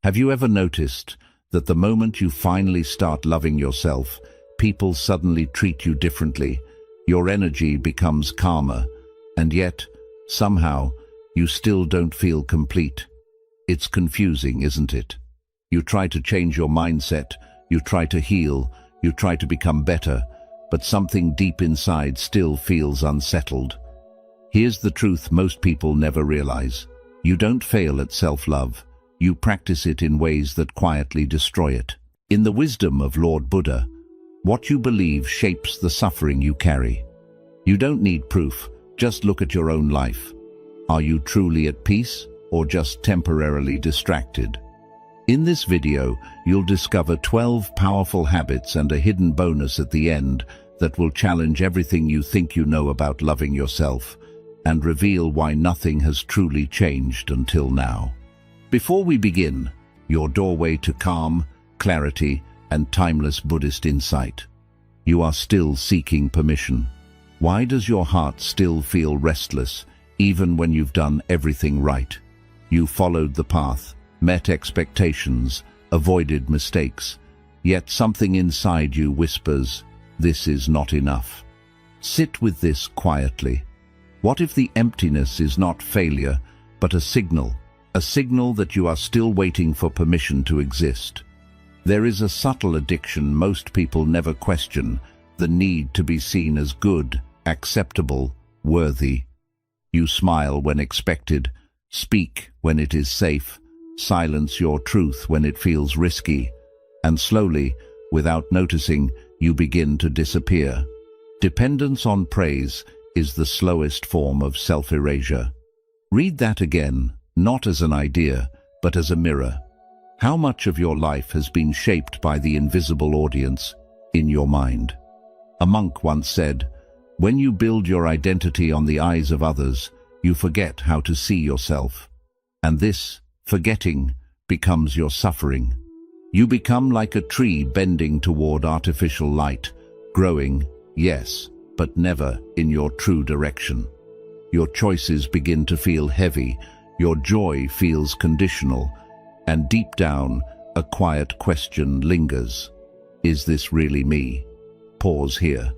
Have you ever noticed that the moment you finally start loving yourself, people suddenly treat you differently? Your energy becomes calmer, and yet, somehow, you still don't feel complete. It's confusing, isn't it? You try to change your mindset, you try to heal, you try to become better, but something deep inside still feels unsettled. Here's the truth most people never realize. You don't fail at self-love. You practice it in ways that quietly destroy it. In the wisdom of Lord Buddha, what you believe shapes the suffering you carry. You don't need proof, just look at your own life. Are you truly at peace, or just temporarily distracted? In this video, you'll discover 12 powerful habits and a hidden bonus at the end that will challenge everything you think you know about loving yourself and reveal why nothing has truly changed until now. Before we begin, your doorway to calm, clarity, and timeless Buddhist insight. You are still seeking permission. Why does your heart still feel restless, even when you've done everything right? You followed the path, met expectations, avoided mistakes, yet something inside you whispers, this is not enough. Sit with this quietly. What if the emptiness is not failure, but a signal that you are still waiting for permission to exist? There is a subtle addiction most people never question, the need to be seen as good, acceptable, worthy. You smile when expected, speak when it is safe, silence your truth when it feels risky, and slowly, without noticing, you begin to disappear. Dependence on praise is the slowest form of self-erasure. Read that again, not as an idea, but as a mirror. How much of your life has been shaped by the invisible audience in your mind? A monk once said, when you build your identity on the eyes of others, you forget how to see yourself. And this forgetting becomes your suffering. You become like a tree bending toward artificial light, growing, yes, but never in your true direction. Your choices begin to feel heavy, your joy feels conditional, and deep down, a quiet question lingers. Is this really me? Pause here.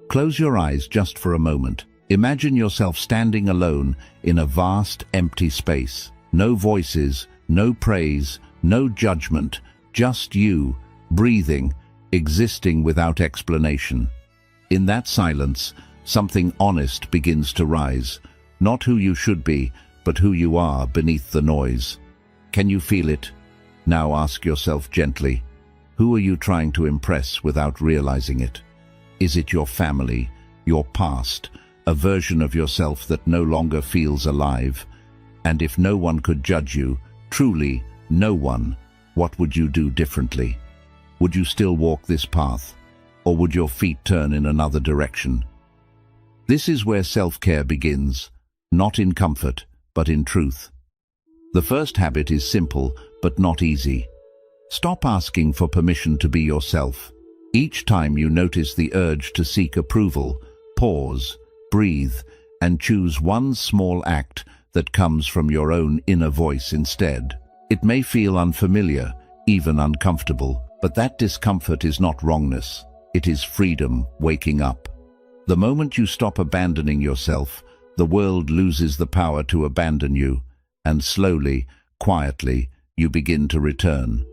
Close your eyes just for a moment. Imagine yourself standing alone in a vast, empty space. No voices, no praise, no judgment, just you, breathing, existing without explanation. In that silence, something honest begins to rise. Not who you should be, but who you are beneath the noise. Can you feel it? Now ask yourself gently, who are you trying to impress without realizing it? Is it your family, your past, a version of yourself that no longer feels alive? And if no one could judge you, truly no one, what would you do differently? Would you still walk this path, or would your feet turn in another direction? This is where self-care begins, not in comfort, but in truth. The first habit is simple, but not easy. Stop asking for permission to be yourself. Each time you notice the urge to seek approval, pause, breathe, and choose one small act that comes from your own inner voice instead. It may feel unfamiliar, even uncomfortable, but that discomfort is not wrongness. It is freedom waking up. The moment you stop abandoning yourself, the world loses the power to abandon you, and slowly, quietly, you begin to return.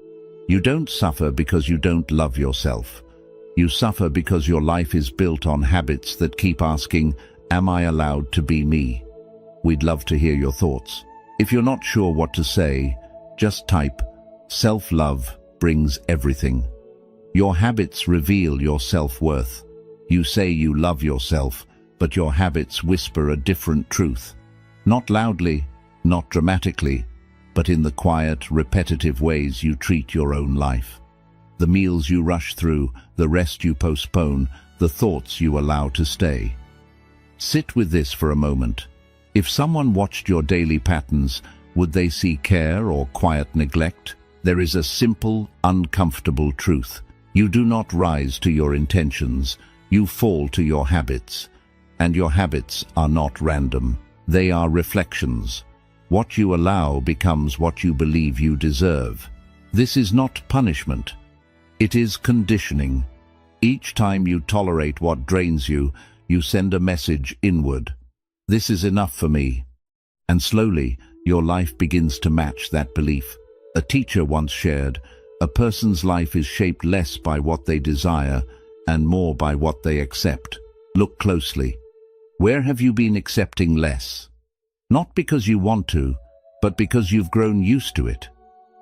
You don't suffer because you don't love yourself. You suffer because your life is built on habits that keep asking, am I allowed to be me? We'd love to hear your thoughts. If you're not sure what to say, just type, self-love brings everything. Your habits reveal your self-worth. You say you love yourself, but your habits whisper a different truth. Not loudly, not dramatically, but in the quiet, repetitive ways you treat your own life. The meals you rush through, the rest you postpone, the thoughts you allow to stay. Sit with this for a moment. If someone watched your daily patterns, would they see care or quiet neglect? There is a simple, uncomfortable truth. You do not rise to your intentions, you fall to your habits. And your habits are not random. They are reflections. What you allow becomes what you believe you deserve. This is not punishment. It is conditioning. Each time you tolerate what drains you, you send a message inward. This is enough for me. And slowly, your life begins to match that belief. A teacher once shared, a person's life is shaped less by what they desire and more by what they accept. Look closely. Where have you been accepting less? Not because you want to, but because you've grown used to it.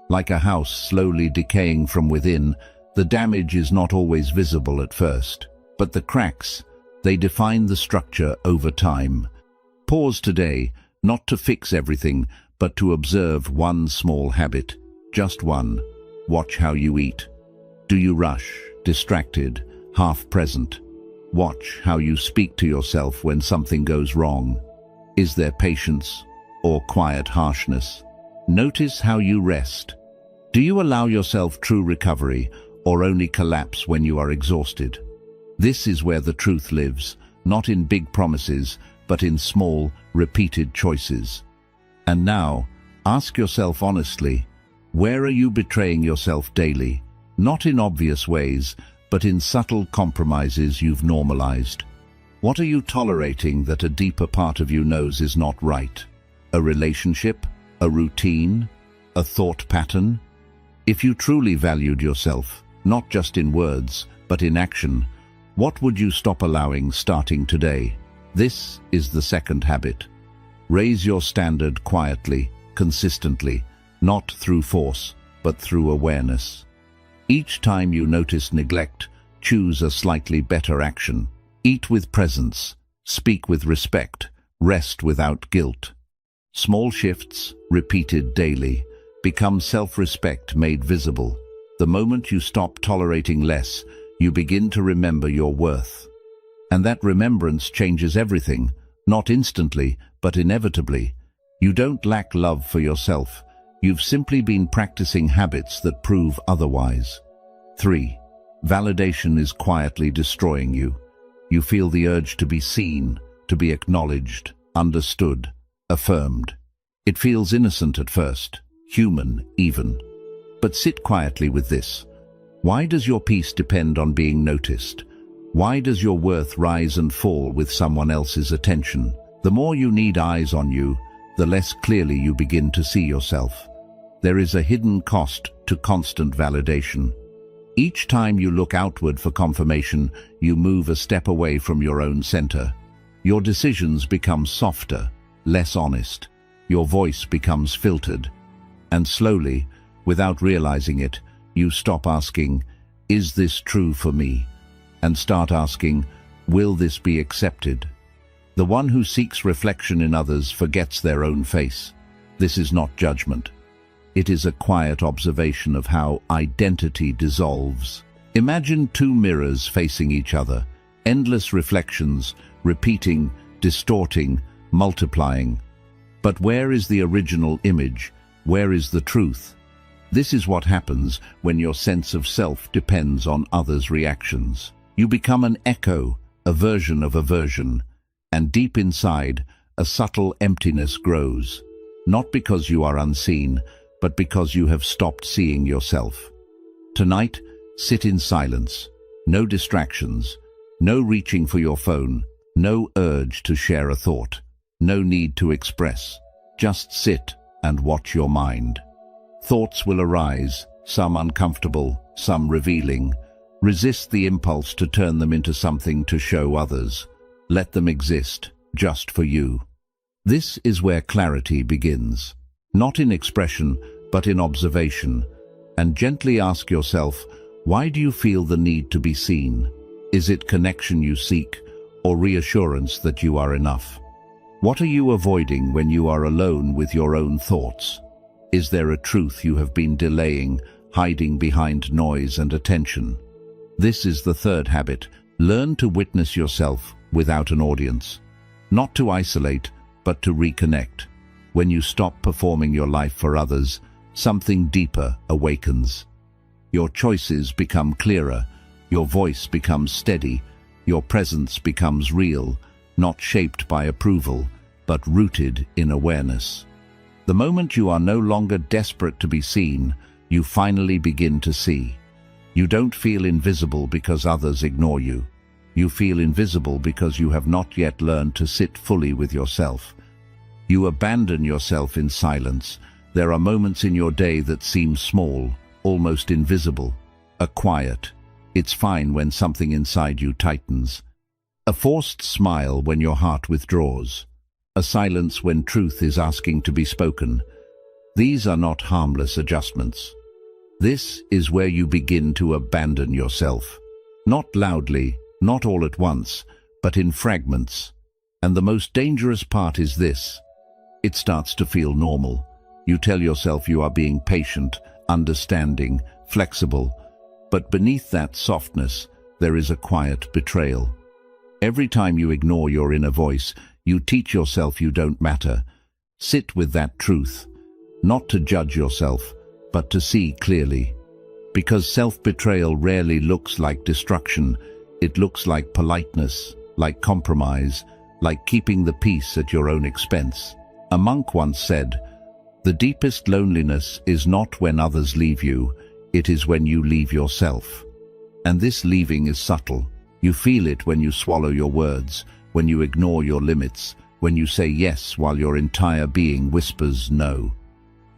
Like a house slowly decaying from within, the damage is not always visible at first, but the cracks, they define the structure over time. Pause today, not to fix everything, but to observe one small habit, just one. Watch how you eat. Do you rush, distracted, half present? Watch how you speak to yourself when something goes wrong. Is there patience or quiet harshness? Notice how you rest. Do you allow yourself true recovery or only collapse when you are exhausted? This is where the truth lives, not in big promises, but in small, repeated choices. And now, ask yourself honestly, where are you betraying yourself daily? Not in obvious ways, but in subtle compromises you've normalized. What are you tolerating that a deeper part of you knows is not right? A relationship? A routine? A thought pattern? If you truly valued yourself, not just in words, but in action, what would you stop allowing starting today? This is the second habit. Raise your standard quietly, consistently, not through force, but through awareness. Each time you notice neglect, choose a slightly better action. Eat with presence, speak with respect, rest without guilt. Small shifts, repeated daily, become self-respect made visible. The moment you stop tolerating less, you begin to remember your worth. And that remembrance changes everything, not instantly, but inevitably. You don't lack love for yourself. You've simply been practicing habits that prove otherwise. 3. Validation is quietly destroying you. You feel the urge to be seen, to be acknowledged, understood, affirmed. It feels innocent at first, human even. But sit quietly with this. Why does your peace depend on being noticed? Why does your worth rise and fall with someone else's attention? The more you need eyes on you, the less clearly you begin to see yourself. There is a hidden cost to constant validation. Each time you look outward for confirmation, you move a step away from your own center. Your decisions become softer, less honest. Your voice becomes filtered. And slowly, without realizing it, you stop asking, "Is this true for me?" and start asking, "Will this be accepted?" The one who seeks reflection in others forgets their own face. This is not judgment. It is a quiet observation of how identity dissolves. Imagine two mirrors facing each other, endless reflections, repeating, distorting, multiplying. But where is the original image? Where is the truth? This is what happens when your sense of self depends on others' reactions. You become an echo, a version of a version, and deep inside, a subtle emptiness grows. Not because you are unseen, but because you have stopped seeing yourself. Tonight, sit in silence. No distractions, no reaching for your phone, no urge to share a thought, no need to express. Just sit and watch your mind. Thoughts will arise, some uncomfortable, some revealing. Resist the impulse to turn them into something to show others. Let them exist, just for you. This is where clarity begins. Not in expression, but in observation. And gently ask yourself, why do you feel the need to be seen? Is it connection you seek, or reassurance that you are enough? What are you avoiding when you are alone with your own thoughts? Is there a truth you have been delaying, hiding behind noise and attention? This is the third habit. Learn to witness yourself without an audience. Not to isolate, but to reconnect. When you stop performing your life for others, something deeper awakens. Your choices become clearer, your voice becomes steady, your presence becomes real, not shaped by approval, but rooted in awareness. The moment you are no longer desperate to be seen, you finally begin to see. You don't feel invisible because others ignore you. You feel invisible because you have not yet learned to sit fully with yourself. You abandon yourself in silence. There are moments in your day that seem small, almost invisible. A quiet. It's fine when something inside you tightens. A forced smile when your heart withdraws. A silence when truth is asking to be spoken. These are not harmless adjustments. This is where you begin to abandon yourself. Not loudly, not all at once, but in fragments. And the most dangerous part is this. It starts to feel normal. You tell yourself you are being patient, understanding, flexible. But beneath that softness, there is a quiet betrayal. Every time you ignore your inner voice, you teach yourself you don't matter. Sit with that truth. Not to judge yourself, but to see clearly. Because self-betrayal rarely looks like destruction. It looks like politeness, like compromise, like keeping the peace at your own expense. A monk once said, "The deepest loneliness is not when others leave you, it is when you leave yourself." And this leaving is subtle. You feel it when you swallow your words, when you ignore your limits, when you say yes while your entire being whispers no.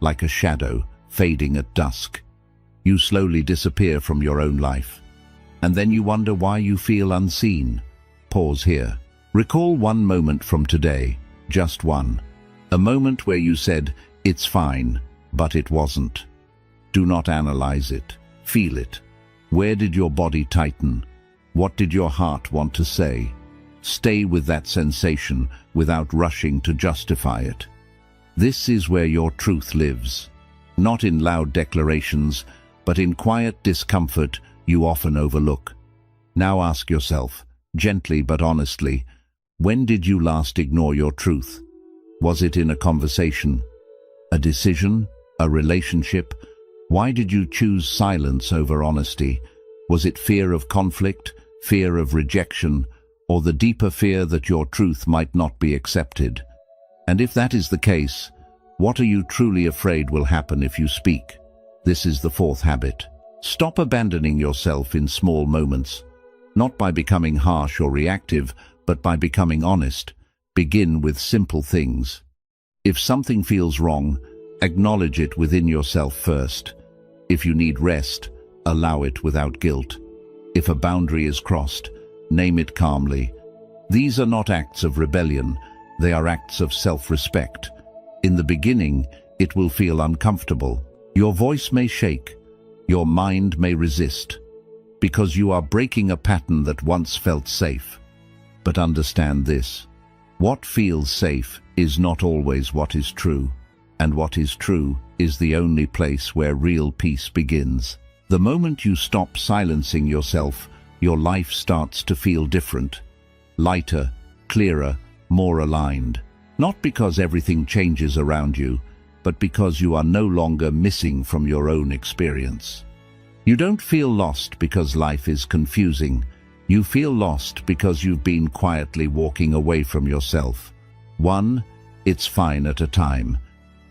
Like a shadow fading at dusk. You slowly disappear from your own life. And then you wonder why you feel unseen. Pause here. Recall one moment from today, just one. A moment where you said, "It's fine," but it wasn't. Do not analyze it. Feel it. Where did your body tighten? What did your heart want to say? Stay with that sensation without rushing to justify it. This is where your truth lives. Not in loud declarations, but in quiet discomfort you often overlook. Now ask yourself, gently but honestly, when did you last ignore your truth? Was it in a conversation? A decision? A relationship? Why did you choose silence over honesty? Was it fear of conflict, fear of rejection, or the deeper fear that your truth might not be accepted? And if that is the case, what are you truly afraid will happen if you speak? This is the fourth habit. Stop abandoning yourself in small moments. Not by becoming harsh or reactive, but by becoming honest. Begin with simple things. If something feels wrong, acknowledge it within yourself first. If you need rest, allow it without guilt. If a boundary is crossed, name it calmly. These are not acts of rebellion, they are acts of self-respect. In the beginning, it will feel uncomfortable. Your voice may shake, your mind may resist, because you are breaking a pattern that once felt safe. But understand this, what feels safe is not always what is true, and what is true is the only place where real peace begins. The moment you stop silencing yourself, your life starts to feel different, lighter, clearer, more aligned. Not because everything changes around you, but because you are no longer missing from your own experience. You don't feel lost because life is confusing. You feel lost because you've been quietly walking away from yourself. One, it's fine at a time.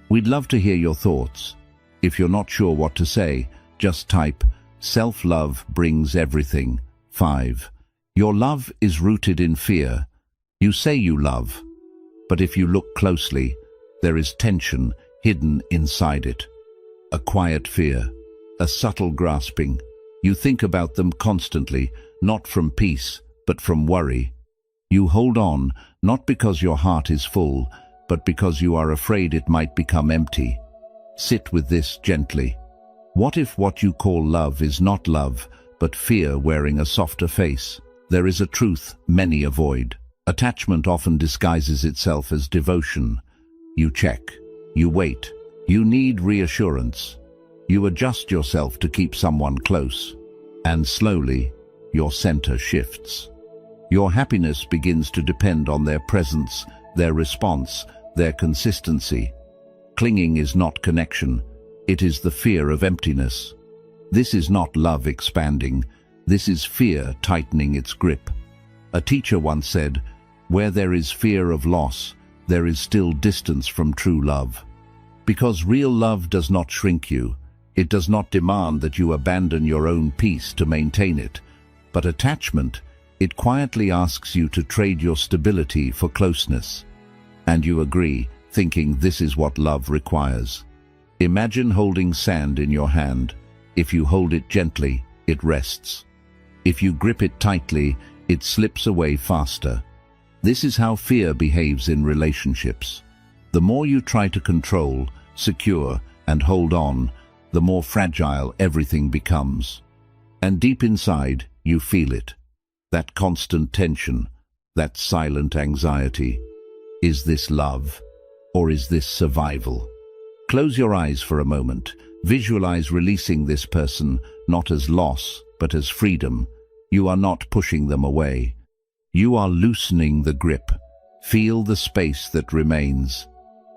We'd love to hear your thoughts. If you're not sure what to say, just type, "Self-love brings everything." 5. Your love is rooted in fear. You say you love, but if you look closely, there is tension hidden inside it. A quiet fear, a subtle grasping. You think about them constantly, not from peace, but from worry. You hold on, not because your heart is full, but because you are afraid it might become empty. Sit with this gently. What if what you call love is not love, but fear wearing a softer face? There is a truth many avoid. Attachment often disguises itself as devotion. You check, you wait, you need reassurance. You adjust yourself to keep someone close. And slowly, your center shifts. Your happiness begins to depend on their presence, their response, their consistency. Clinging is not connection, it is the fear of emptiness. This is not love expanding, this is fear tightening its grip. A teacher once said, "Where there is fear of loss, there is still distance from true love." Because real love does not shrink you, It does not demand that you abandon your own peace to maintain it. But attachment, it quietly asks you to trade your stability for closeness. And you agree, thinking this is what love requires. Imagine holding sand in your hand. If you hold it gently, it rests. If you grip it tightly, it slips away faster. This is how fear behaves in relationships. The more you try to control, secure, and hold on, the more fragile everything becomes. And deep inside, you feel it. That constant tension, that silent anxiety. Is this love, or is this survival? Close your eyes for a moment. Visualize releasing this person, not as loss, but as freedom. You are not pushing them away. You are loosening the grip. Feel the space that remains.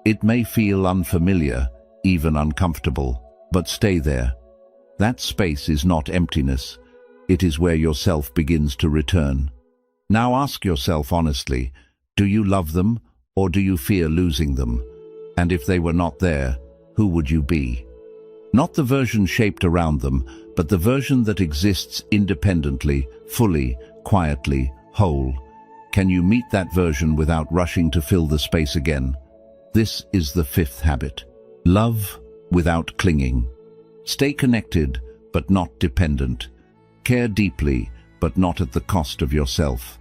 It may feel unfamiliar, even uncomfortable, but stay there. That space is not emptiness. It is where yourself begins to return. Now ask yourself honestly, do you love them, or do you fear losing them? And if they were not there, who would you be? Not the version shaped around them, but the version that exists independently, fully, quietly, whole. Can you meet that version without rushing to fill the space again? This is the fifth habit. Love without clinging. Stay connected, but not dependent. Care deeply, but not at the cost of yourself.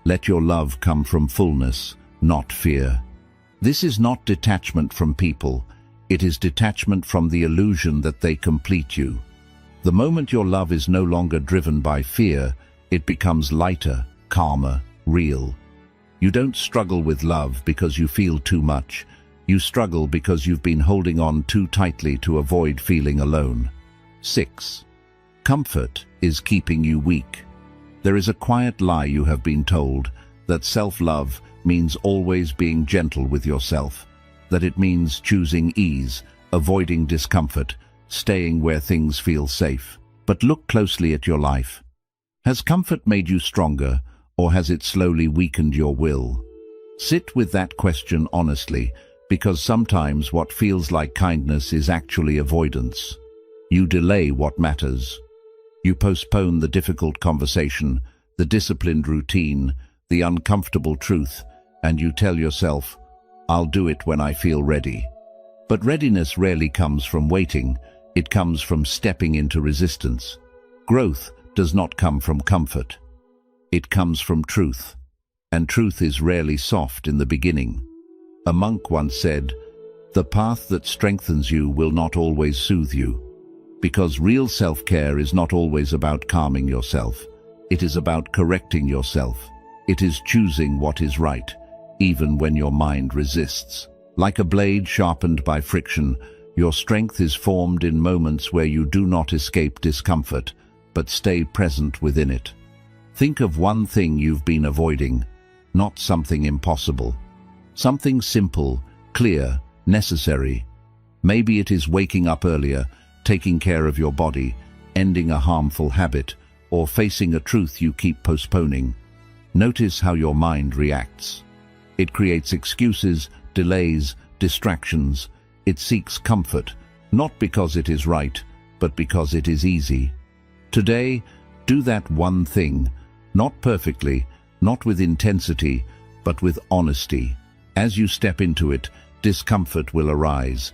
Let your love come from fullness, not fear. This is not detachment from people. It is detachment from the illusion that they complete you. The moment your love is no longer driven by fear, it becomes lighter, calmer, real. You don't struggle with love because you feel too much. You struggle because you've been holding on too tightly to avoid feeling alone. 6. Comfort is keeping you weak. There is a quiet lie you have been told, that self-love means always being gentle with yourself, that it means choosing ease, avoiding discomfort, staying where things feel safe. But look closely at your life. Has comfort made you stronger, or has it slowly weakened your will? Sit with that question honestly, because sometimes what feels like kindness is actually avoidance. You delay what matters. You postpone the difficult conversation, the disciplined routine, the uncomfortable truth, and you tell yourself, I'll do it when I feel ready. But readiness rarely comes from waiting, it comes from stepping into resistance. Growth does not come from comfort. It comes from truth, and truth is rarely soft in the beginning. A monk once said, "The path that strengthens you will not always soothe you." Because real self-care is not always about calming yourself. It is about correcting yourself. It is choosing what is right, even when your mind resists. Like a blade sharpened by friction, your strength is formed in moments where you do not escape discomfort, but stay present within it. Think of one thing you've been avoiding, not something impossible. Something simple, clear, necessary. Maybe it is waking up earlier, taking care of your body, ending a harmful habit, or facing a truth you keep postponing. Notice how your mind reacts. It creates excuses, delays, distractions. It seeks comfort, not because it is right, but because it is easy. Today, do that one thing, not perfectly, not with intensity, but with honesty. As you step into it, discomfort will arise.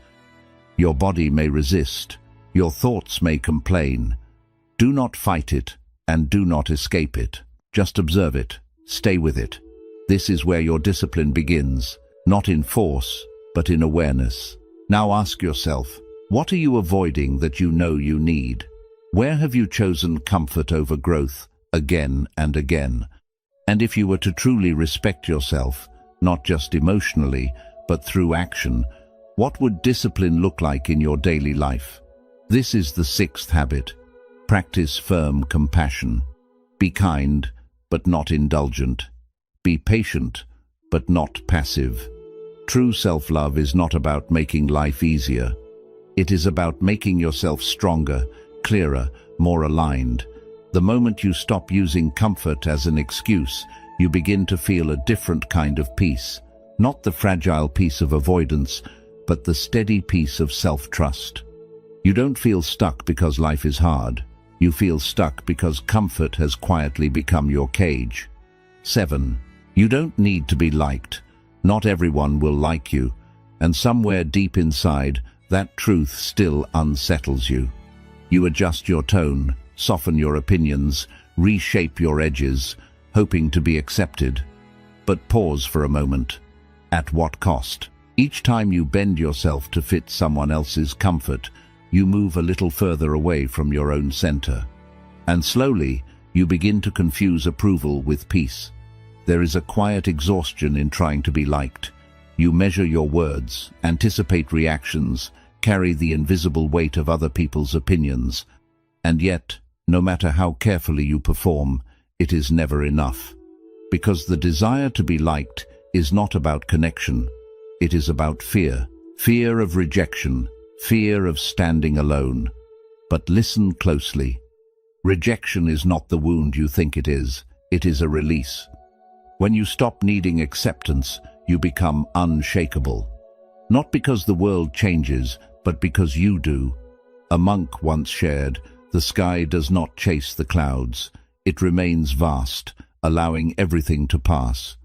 Your body may resist. Your thoughts may complain. Do not fight it, and do not escape it. Just observe it. Stay with it. This is where your discipline begins, not in force, but in awareness. Now ask yourself, what are you avoiding that you know you need? Where have you chosen comfort over growth again and again? And if you were to truly respect yourself, not just emotionally, but through action, what would discipline look like in your daily life? This is the 6th habit. Practice firm compassion. Be kind, but not indulgent. Be patient, but not passive. True self-love is not about making life easier. It is about making yourself stronger, clearer, more aligned. The moment you stop using comfort as an excuse, you begin to feel a different kind of peace. Not the fragile peace of avoidance, but the steady peace of self-trust. You don't feel stuck because life is hard. You feel stuck because comfort has quietly become your cage. 7. You don't need to be liked. Not everyone will like you, and somewhere deep inside, that truth still unsettles you. You adjust your tone, soften your opinions, reshape your edges, hoping to be accepted. But pause for a moment. At what cost? Each time you bend yourself to fit someone else's comfort, you move a little further away from your own center. And slowly, you begin to confuse approval with peace. There is a quiet exhaustion in trying to be liked. You measure your words, anticipate reactions, carry the invisible weight of other people's opinions. And yet, no matter how carefully you perform, it is never enough. Because the desire to be liked is not about connection. It is about fear. Fear of rejection, fear of standing alone. But listen closely. Rejection is not the wound you think it is a release. When you stop needing acceptance, you become unshakable. Not because the world changes, but because you do. A monk once shared, "The sky does not chase the clouds. It remains vast, allowing everything to pass."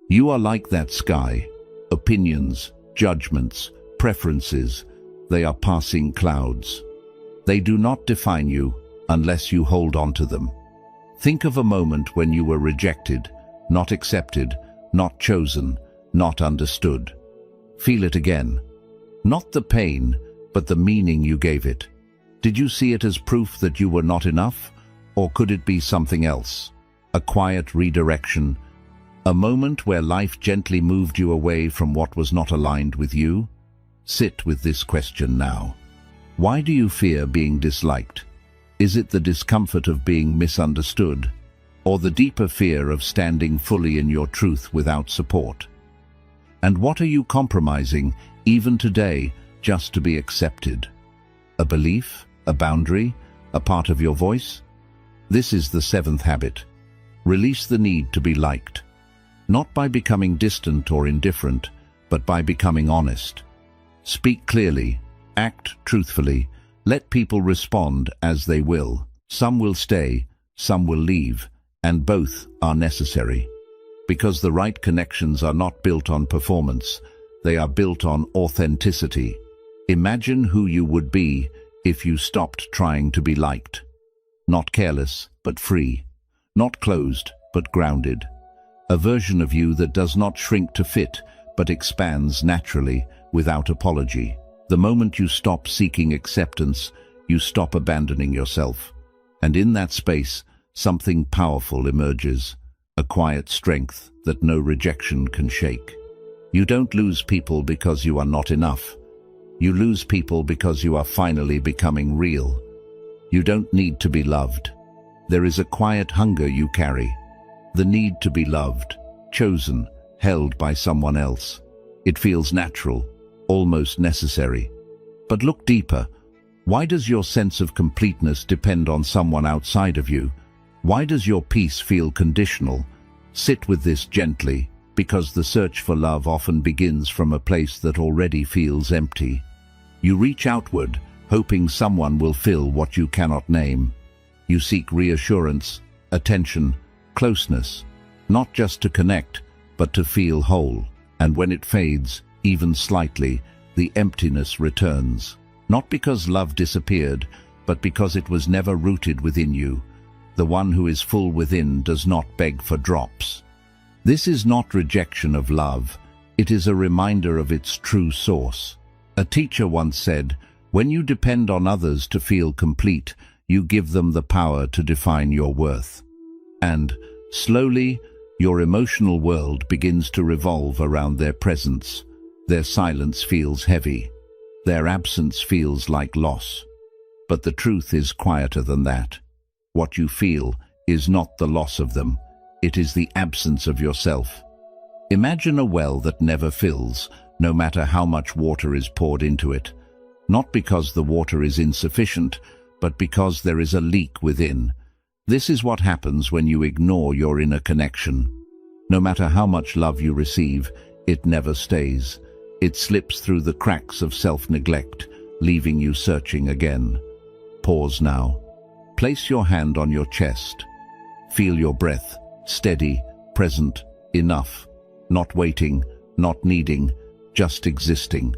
You are like that sky. Opinions, judgments, preferences, they are passing clouds. They do not define you unless you hold on to them. Think of a moment when you were rejected, not accepted, not chosen, not understood. Feel it again. Not the pain, but the meaning you gave it. Did you see it as proof that you were not enough? Or could it be something else? A quiet redirection, a moment where life gently moved you away from what was not aligned with you? Sit with this question now. Why do you fear being disliked? Is it the discomfort of being misunderstood, or the deeper fear of standing fully in your truth without support? And what are you compromising, even today, just to be accepted? A belief, a boundary, a part of your voice? This is the 7th habit. Release the need to be liked. Not by becoming distant or indifferent, but by becoming honest. Speak clearly, act truthfully, let people respond as they will. Some will stay, some will leave, and both are necessary. Because the right connections are not built on performance, they are built on authenticity. Imagine who you would be if you stopped trying to be liked. Not careless, but free. Not closed, but grounded. A version of you that does not shrink to fit, but expands naturally, without apology. The moment you stop seeking acceptance, you stop abandoning yourself. And in that space, something powerful emerges, a quiet strength that no rejection can shake. You don't lose people because you are not enough. You lose people because you are finally becoming real. You don't need to be loved. There is a quiet hunger you carry. The need to be loved, chosen, held by someone else. It feels natural, almost necessary. But look deeper. Why does your sense of completeness depend on someone outside of you? Why does your peace feel conditional? Sit with this gently, because the search for love often begins from a place that already feels empty. You reach outward, hoping someone will fill what you cannot name. You seek reassurance, attention, closeness, not just to connect, but to feel whole. And when it fades, even slightly, the emptiness returns. Not because love disappeared, but because it was never rooted within you. The one who is full within does not beg for drops. This is not rejection of love. It is a reminder of its true source. A teacher once said, "When you depend on others to feel complete, you give them the power to define your worth." And, slowly, your emotional world begins to revolve around their presence. Their silence feels heavy. Their absence feels like loss. But the truth is quieter than that. What you feel is not the loss of them. It is the absence of yourself. Imagine a well that never fills, no matter how much water is poured into it. Not because the water is insufficient, but because there is a leak within. This is what happens when you ignore your inner connection. No matter how much love you receive, it never stays. It slips through the cracks of self-neglect, leaving you searching again. Pause now. Place your hand on your chest. Feel your breath, steady, present, enough. Not waiting, not needing, just existing.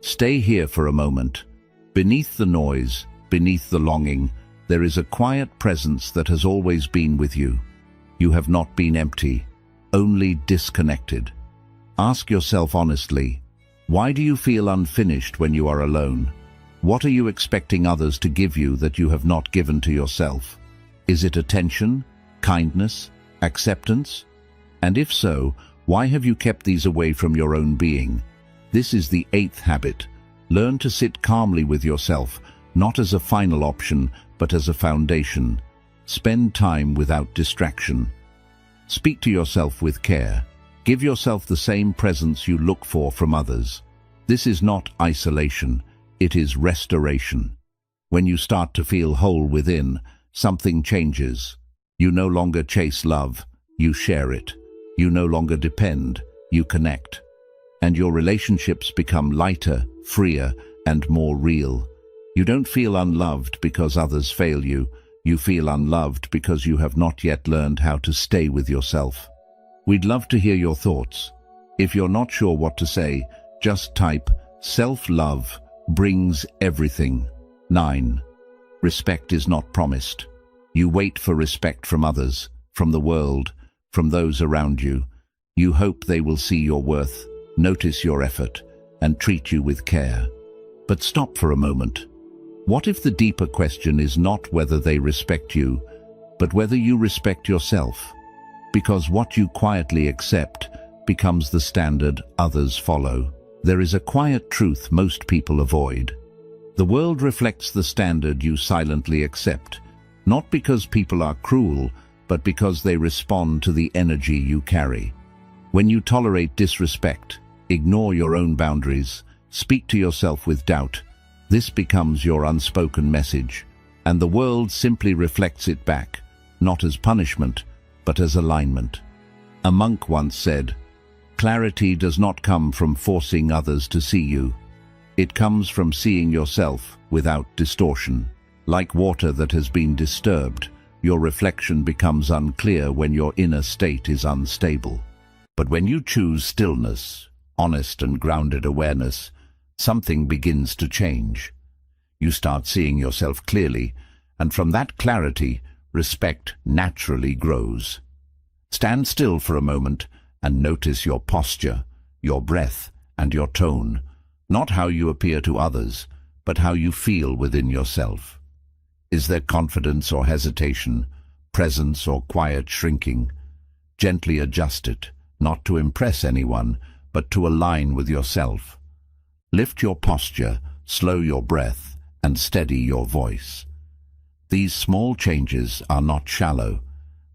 Stay here for a moment. Beneath the noise, beneath the longing, there is a quiet presence that has always been with you. You have not been empty, only disconnected. Ask yourself honestly, why do you feel unfinished when you are alone? What are you expecting others to give you that you have not given to yourself? Is it attention, kindness, acceptance? And if so, why have you kept these away from your own being? This is the 8th habit. Learn to sit calmly with yourself, not as a final option, but as a foundation. Spend time without distraction. Speak to yourself with care. Give yourself the same presence you look for from others. This is not isolation, it is restoration. When you start to feel whole within, something changes. You no longer chase love, you share it. You no longer depend, you connect. And your relationships become lighter, freer, and more real. You don't feel unloved because others fail you. You feel unloved because you have not yet learned how to stay with yourself. We'd love to hear your thoughts. If you're not sure what to say, just type, "Self-love brings everything." 9. Respect is not promised. You wait for respect from others, from the world, from those around you. You hope they will see your worth, notice your effort, and treat you with care. But stop for a moment. What if the deeper question is not whether they respect you, but whether you respect yourself? Because what you quietly accept becomes the standard others follow. There is a quiet truth most people avoid. The world reflects the standard you silently accept, not because people are cruel, but because they respond to the energy you carry. When you tolerate disrespect, ignore your own boundaries, speak to yourself with doubt, this becomes your unspoken message, and the world simply reflects it back, not as punishment, but as alignment. A monk once said, "Clarity does not come from forcing others to see you. It comes from seeing yourself without distortion. Like water that has been disturbed, your reflection becomes unclear when your inner state is unstable. But when you choose stillness, honest and grounded awareness, something begins to change. You start seeing yourself clearly, and from that clarity, respect naturally grows. Stand still for a moment and notice your posture, your breath, and your tone, not how you appear to others, but how you feel within yourself. Is there confidence or hesitation, presence or quiet shrinking? Gently adjust it, not to impress anyone, but to align with yourself. Lift your posture, slow your breath, and steady your voice. These small changes are not shallow.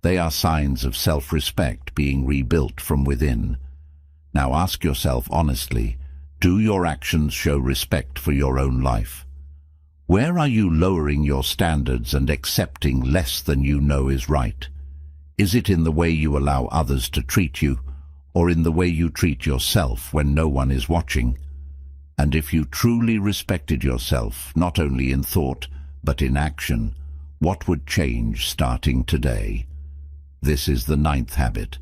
They are signs of self-respect being rebuilt from within. Now ask yourself honestly, do your actions show respect for your own life? Where are you lowering your standards and accepting less than you know is right? Is it in the way you allow others to treat you, or in the way you treat yourself when no one is watching? And if you truly respected yourself, not only in thought, but in action, what would change starting today? This is the 9th habit.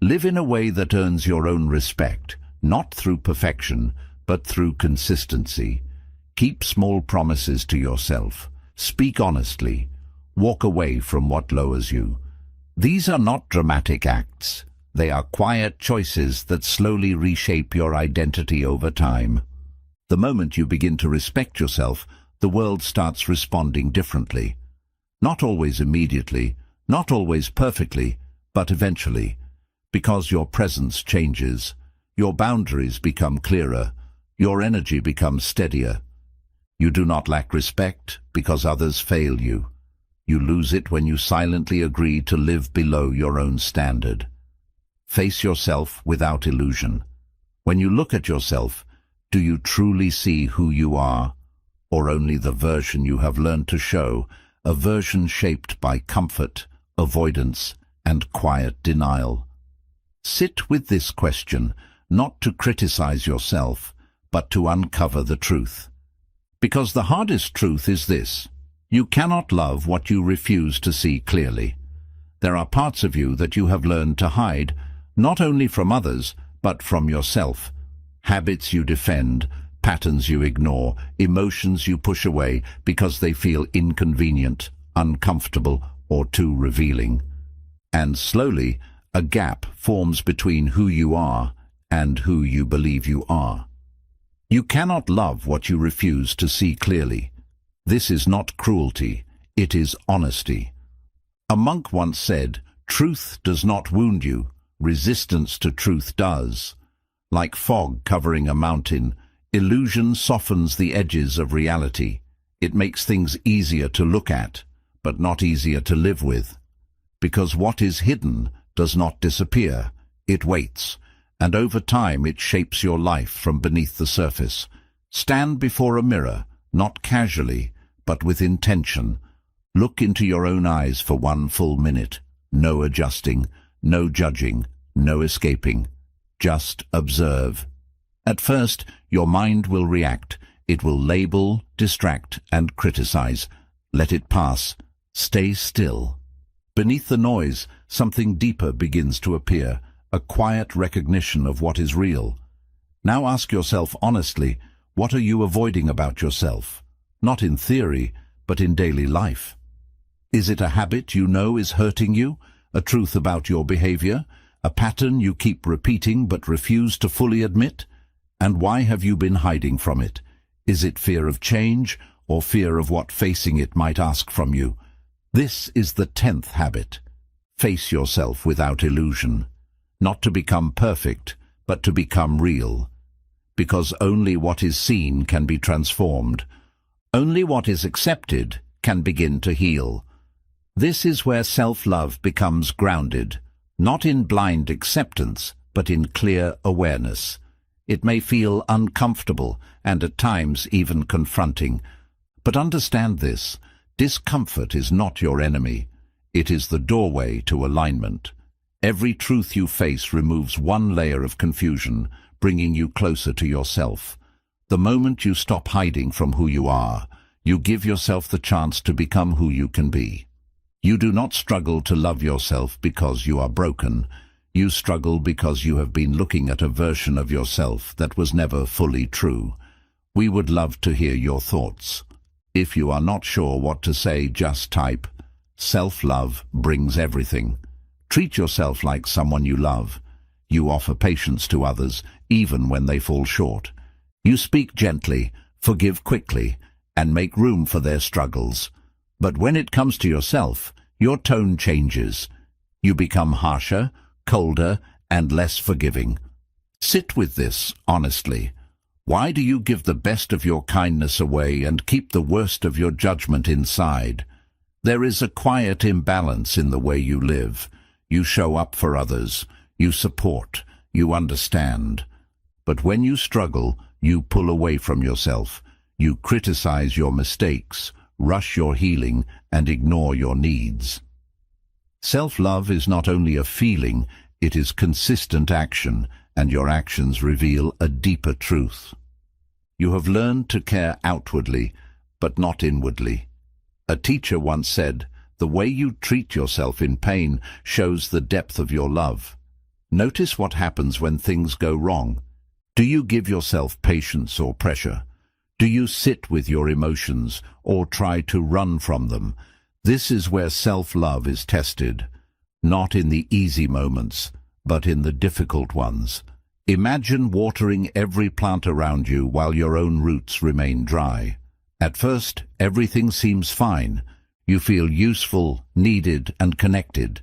Live in a way that earns your own respect, not through perfection, but through consistency. Keep small promises to yourself. Speak honestly. Walk away from what lowers you. These are not dramatic acts. They are quiet choices that slowly reshape your identity over time. The moment you begin to respect yourself, the world starts responding differently. Not always immediately, not always perfectly, but eventually. Because your presence changes, your boundaries become clearer, your energy becomes steadier. You do not lack respect because others fail you. You lose it when you silently agree to live below your own standard. Face yourself without illusion. When you look at yourself, do you truly see who you are, or only the version you have learned to show, a version shaped by comfort, avoidance, and quiet denial? Sit with this question, not to criticize yourself, but to uncover the truth. Because the hardest truth is this: you cannot love what you refuse to see clearly. There are parts of you that you have learned to hide, not only from others, but from yourself. Habits you defend, patterns you ignore, emotions you push away because they feel inconvenient, uncomfortable, or too revealing. And slowly, a gap forms between who you are and who you believe you are. You cannot love what you refuse to see clearly. This is not cruelty, it is honesty. A monk once said, "Truth does not wound you, resistance to truth does." Like fog covering a mountain, illusion softens the edges of reality. It makes things easier to look at, but not easier to live with. Because what is hidden does not disappear, it waits, and over time it shapes your life from beneath the surface. Stand before a mirror, not casually, but with intention. Look into your own eyes for 1 full minute. No adjusting, no judging, no escaping. Just observe. At first, your mind will react. It will label, distract, and criticize. Let it pass. Stay still. Beneath the noise, something deeper begins to appear, a quiet recognition of what is real. Now ask yourself honestly, what are you avoiding about yourself? Not in theory, but in daily life. Is it a habit you know is hurting you? A truth about your behavior? A pattern you keep repeating but refuse to fully admit? And why have you been hiding from it? Is it fear of change or fear of what facing it might ask from you? This is the 10th habit. Face yourself without illusion. Not to become perfect, but to become real. Because only what is seen can be transformed. Only what is accepted can begin to heal. This is where self-love becomes grounded, not in blind acceptance, but in clear awareness. It may feel uncomfortable and at times even confronting. But understand this: discomfort is not your enemy. It is the doorway to alignment. Every truth you face removes one layer of confusion, bringing you closer to yourself. The moment you stop hiding from who you are, you give yourself the chance to become who you can be. You do not struggle to love yourself because you are broken. You struggle because you have been looking at a version of yourself that was never fully true. We would love to hear your thoughts. If you are not sure what to say, just type, "Self-love brings everything." Treat yourself like someone you love. You offer patience to others, even when they fall short. You speak gently, forgive quickly, and make room for their struggles. But when it comes to yourself, your tone changes. You become harsher, colder, and less forgiving. Sit with this honestly. Why do you give the best of your kindness away and keep the worst of your judgment inside? There is a quiet imbalance in the way you live. You show up for others. You support. You understand. But when you struggle, you pull away from yourself. You criticize your mistakes, rush your healing, and ignore your needs. Self-love is not only a feeling, it is consistent action, and your actions reveal a deeper truth. You have learned to care outwardly, but not inwardly. A teacher once said, "The way you treat yourself in pain shows the depth of your love." Notice what happens when things go wrong. Do you give yourself patience or pressure? Do you sit with your emotions or try to run from them? This is where self-love is tested, not in the easy moments, but in the difficult ones. Imagine watering every plant around you while your own roots remain dry. At first, everything seems fine. You feel useful, needed, and connected.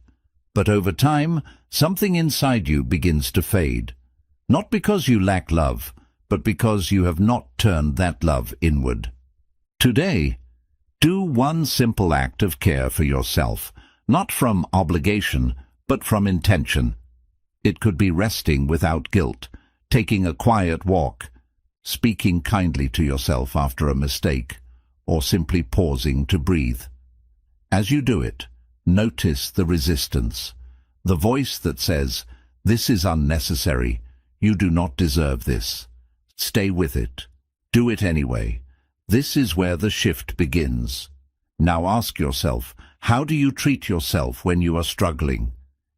But over time, something inside you begins to fade. Not because you lack love, but because you have not turned that love inward. Today, do one simple act of care for yourself, not from obligation, but from intention. It could be resting without guilt, taking a quiet walk, speaking kindly to yourself after a mistake, or simply pausing to breathe. As you do it, notice the resistance, the voice that says, "This is unnecessary, you do not deserve this." Stay with it. Do it anyway. This is where the shift begins. Now ask yourself, how do you treat yourself when you are struggling?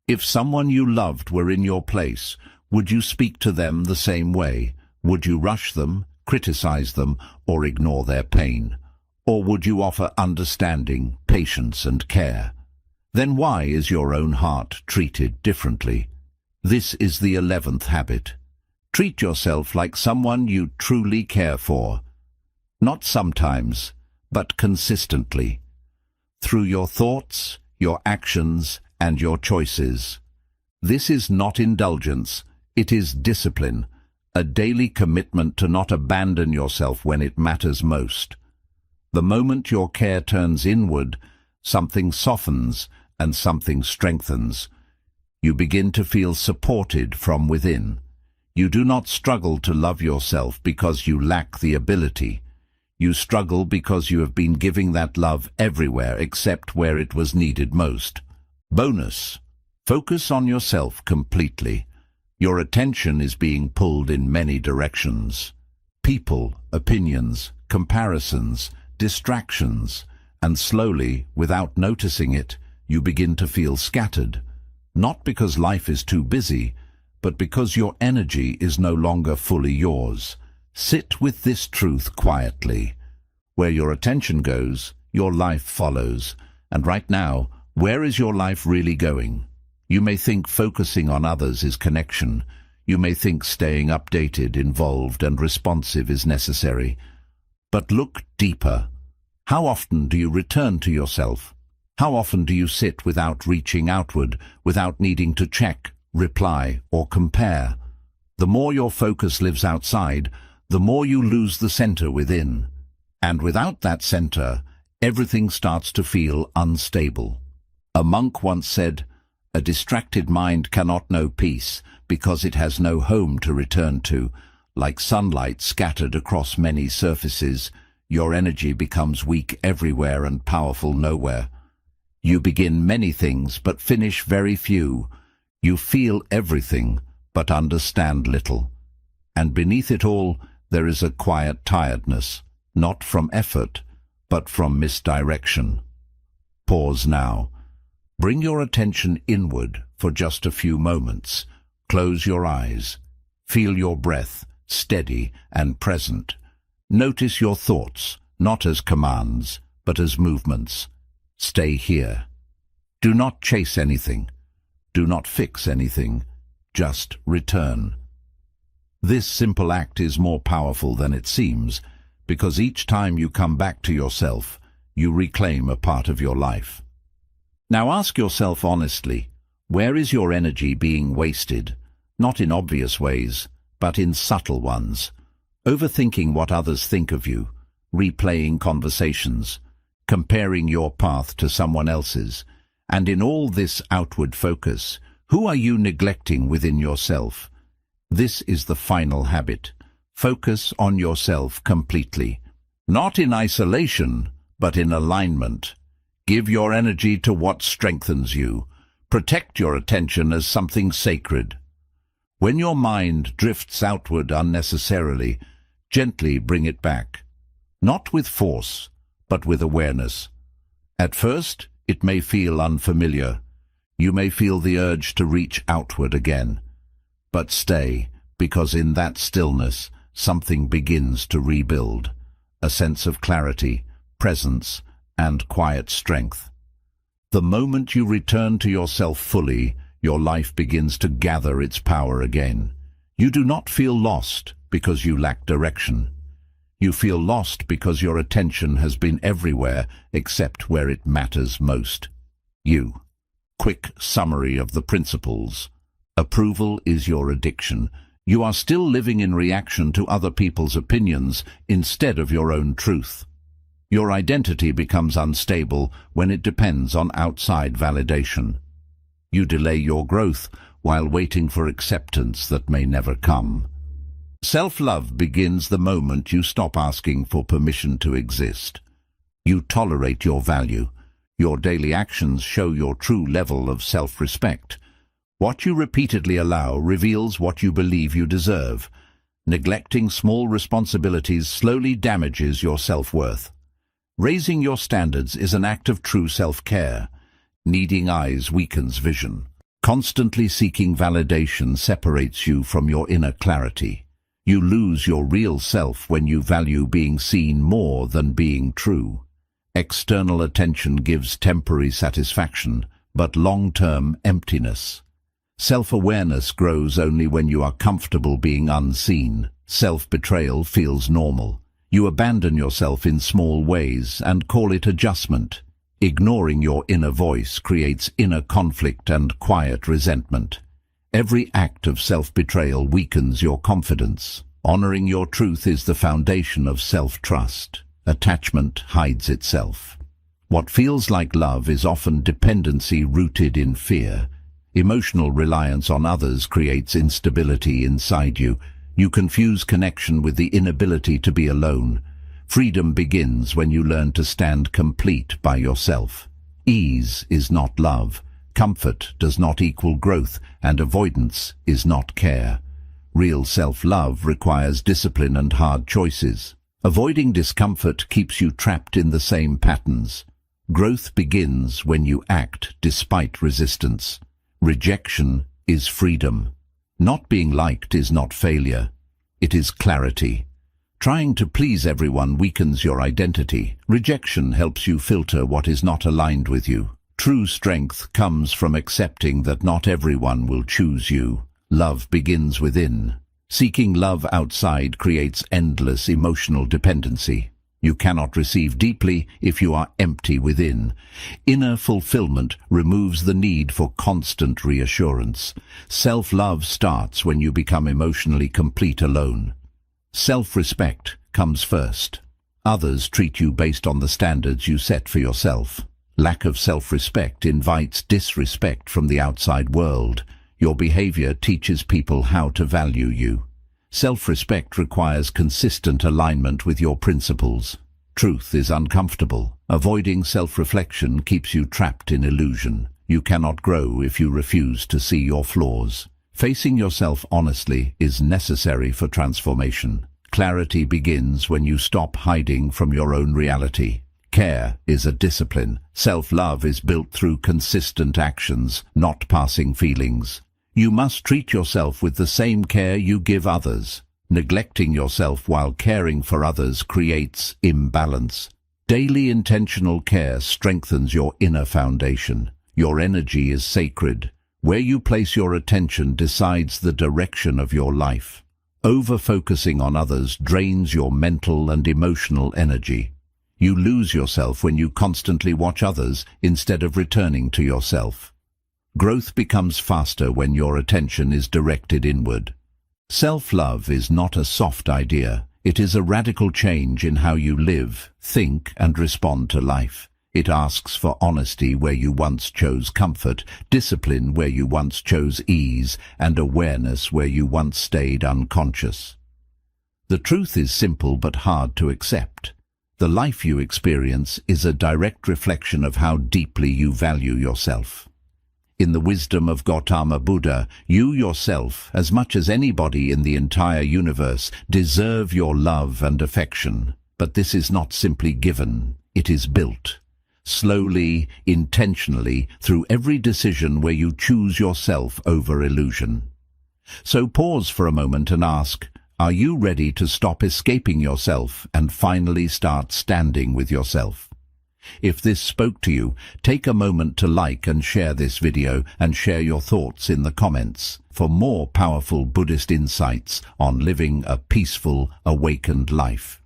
If someone you loved were in your place, would you speak to them the same way? Would you rush them, criticize them, or ignore their pain? Or would you offer understanding, patience, and care? Then why is your own heart treated differently? This is the 11th habit. Treat yourself like someone you truly care for. Not sometimes, but consistently. Through your thoughts, your actions, and your choices. This is not indulgence, it is discipline, a daily commitment to not abandon yourself when it matters most. The moment your care turns inward, something softens and something strengthens. You begin to feel supported from within. You do not struggle to love yourself because you lack the ability. You struggle because you have been giving that love everywhere except where it was needed most. Bonus: focus on yourself completely. Your attention is being pulled in many directions. People, opinions, comparisons, distractions, and slowly, without noticing it, you begin to feel scattered. Not because life is too busy, but because your energy is no longer fully yours. Sit with this truth quietly. Where your attention goes, your life follows. And right now, where is your life really going? You may think focusing on others is connection. You may think staying updated, involved, and responsive is necessary. But look deeper. How often do you return to yourself? How often do you sit without reaching outward, without needing to check, reply, or compare? The more your focus lives outside, the more you lose the center within. And without that center, everything starts to feel unstable. A monk once said, "A distracted mind cannot know peace because it has no home to return to. Like sunlight scattered across many surfaces, your energy becomes weak everywhere and powerful nowhere. You begin many things but finish very few. You feel everything but understand little. And beneath it all, there is a quiet tiredness, not from effort, but from misdirection." Pause now. Bring your attention inward for just a few moments. Close your eyes. Feel your breath, steady and present. Notice your thoughts, not as commands, but as movements. Stay here. Do not chase anything. Do not fix anything. Just return. This simple act is more powerful than it seems, because each time you come back to yourself, you reclaim a part of your life. Now ask yourself honestly, where is your energy being wasted? Not in obvious ways, but in subtle ones. Overthinking what others think of you, replaying conversations, comparing your path to someone else's. And in all this outward focus, who are you neglecting within yourself? This is the final habit. Focus on yourself completely. Not in isolation, but in alignment. Give your energy to what strengthens you. Protect your attention as something sacred. When your mind drifts outward unnecessarily, gently bring it back. Not with force, but with awareness. At first, it may feel unfamiliar. You may feel the urge to reach outward again. But stay, because in that stillness, something begins to rebuild. A sense of clarity, presence, and quiet strength. The moment you return to yourself fully, your life begins to gather its power again. You do not feel lost because you lack direction. You feel lost because your attention has been everywhere except where it matters most. Quick summary of the principles. Approval is your addiction. You are still living in reaction to other people's opinions instead of your own truth. Your identity becomes unstable when it depends on outside validation. You delay your growth while waiting for acceptance that may never come. Self-love begins the moment you stop asking for permission to exist. You tolerate your value. Your daily actions show your true level of self-respect. What you repeatedly allow reveals what you believe you deserve. Neglecting small responsibilities slowly damages your self-worth. Raising your standards is an act of true self-care. Needing eyes weakens vision. Constantly seeking validation separates you from your inner clarity. You lose your real self when you value being seen more than being true. External attention gives temporary satisfaction, but long-term emptiness. Self-awareness grows only when you are comfortable being unseen. Self-betrayal feels normal. You abandon yourself in small ways and call it adjustment. Ignoring your inner voice creates inner conflict and quiet resentment. Every act of self-betrayal weakens your confidence. Honoring your truth is the foundation of self-trust. Attachment hides itself. What feels like love is often dependency rooted in fear. Emotional reliance on others creates instability inside you. You confuse connection with the inability to be alone. Freedom begins when you learn to stand complete by yourself. Ease is not love. Comfort does not equal growth, and avoidance is not care. Real self-love requires discipline and hard choices. Avoiding discomfort keeps you trapped in the same patterns. Growth begins when you act despite resistance. Rejection is freedom. Not being liked is not failure. It is clarity. Trying to please everyone weakens your identity. Rejection helps you filter what is not aligned with you. True strength comes from accepting that not everyone will choose you. Love begins within. Seeking love outside creates endless emotional dependency. You cannot receive deeply if you are empty within. Inner fulfillment removes the need for constant reassurance. Self-love starts when you become emotionally complete alone. Self-respect comes first. Others treat you based on the standards you set for yourself. Lack of self-respect invites disrespect from the outside world. Your behavior teaches people how to value you. Self-respect requires consistent alignment with your principles. Truth is uncomfortable. Avoiding self-reflection keeps you trapped in illusion. You cannot grow if you refuse to see your flaws. Facing yourself honestly is necessary for transformation. Clarity begins when you stop hiding from your own reality. Care is a discipline. Self-love is built through consistent actions, not passing feelings. You must treat yourself with the same care you give others. Neglecting yourself while caring for others creates imbalance. Daily intentional care strengthens your inner foundation. Your energy is sacred. Where you place your attention decides the direction of your life. Over-focusing on others drains your mental and emotional energy. You lose yourself when you constantly watch others instead of returning to yourself. Growth becomes faster when your attention is directed inward. Self-love is not a soft idea. It is a radical change in how you live, think, and respond to life. It asks for honesty where you once chose comfort, discipline where you once chose ease, and awareness where you once stayed unconscious. The truth is simple but hard to accept. The life you experience is a direct reflection of how deeply you value yourself. In the wisdom of Gautama Buddha, you yourself, as much as anybody in the entire universe, deserve your love and affection. But this is not simply given, it is built. Slowly, intentionally, through every decision where you choose yourself over illusion. So pause for a moment and ask, are you ready to stop escaping yourself and finally start standing with yourself? If this spoke to you, take a moment to like and share this video and share your thoughts in the comments. For more powerful Buddhist insights on living a peaceful, awakened life.